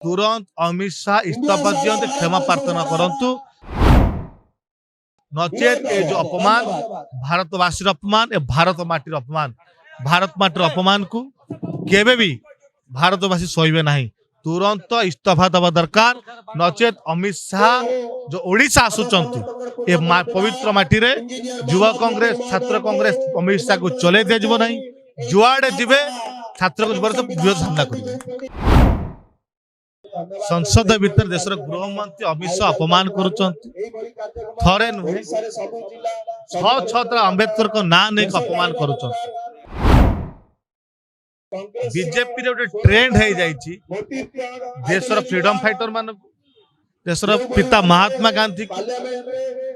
तुरंत अमित शाह इस्तीफा दियंते क्षमा प्रार्थना करंतु नचेत ए जो अपमान भारतवासी अपमान ए भारत माटीर अपमान भारत माटीर अपमान को केबे भी भारतवासी सहिबे नहीं। तुरंत इस्तीफा दबा दरकार नचेत अमित शाह जो ओडिशा आसुचंती ए पवित्र माटी रे युवा कांग्रेस छात्र कांग्रेस अमित शाह को चले दिया जिवो नहीं। जुआड़े जिबे छात्र विरोध सामना करेंगे। संसद भीतर देशर गृह मंत्री अमित शाह अपमान करुचंती थरे नुहे छह अंबेडकर को ना नहीं अपमान करुचंती। बीजेपी रे गोटे ट्रेंड है जाइछि देशर फ्रीडम फाइटर मान देशर पिता महात्मा गांधी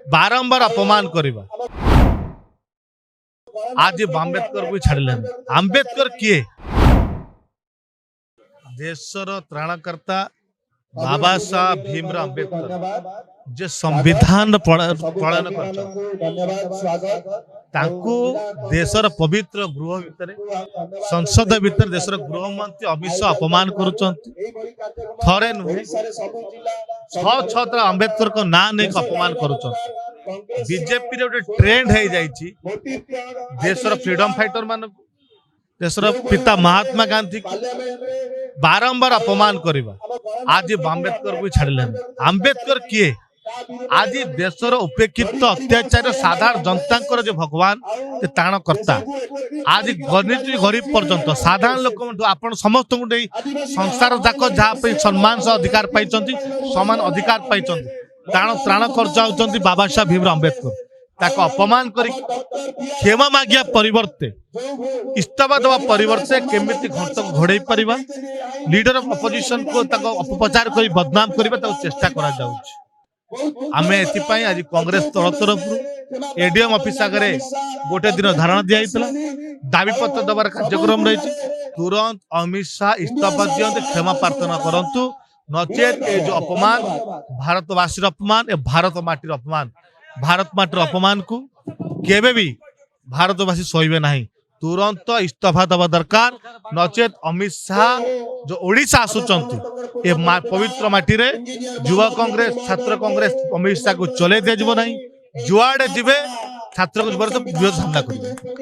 बारंबार अपमान करबा। आज अम्बेडकर को छाड़िले। अम्बेडकर किए देशर त्राणकर्ता बाबा साहब भीमराव अम्बेडकर जे संविधान प्रणयन तांको देशर पवित्र गृह भितर संसद भितर देशर गृह मंत्री अमित शाह अपमान करुचंती थरे नुहे छह अम्बेडकर को ना नहीं अपमान करुचंती। बीजेपी रे गोटे ट्रेंड है जाइछि देशर फ्रीडम फाइटर मान देशर पिता महात्मा गांधी बारंबार अपमान करबा। आज अम्बेडकर को छाड़िले। अम्बेडकर किए आज देशर उपेक्षित अत्याचार साधारण जनता जो भगवान ताण करता आज गरीब पर्यंत साधारण लोक आपण समस्त संसार जाक जहाँ सम्मान से अधिकार पाई समान अधिकार पाई त्राण कर जाउचंती बाबा साहब भीमराव अम्बेडकर ताको अपमान करी क्षमा मागिया परिवर्ते इस्तीफा दवा परिवर्ते केमिति घंट घोड़े परिबा लीडर ऑफ अपोजिशन को ताको अपप्रचार करी बदनाम करिबा ताको चेष्टा करा जाउछि। आमे एथिपाई आज कांग्रेस तल तरफ एडीएम ऑफिस आगे गोटे दिन धारणा दिया दाबी पत्र दबार कार्यक्रम रही। तुरंत अमित शाह इस्तीफा दियंते क्षमा प्रार्थना करंतु नचेत ए जो अपमान भारतवासी अपमान ए भारत माटीर अपमान भारत माटीर अपमान को केबे भी भारतवासी सहिबे नहीं। तुरंत इस्तीफा दबा दरकार नचेत अमित शाह जो ओडिशा आसुचंती ए पवित्र माटी रे युवा कांग्रेस छात्र कांग्रेस अमित शाह को चले दिया जिवो नहीं। जुआड़े जिबे छात्र विरोध सामना करेंगे।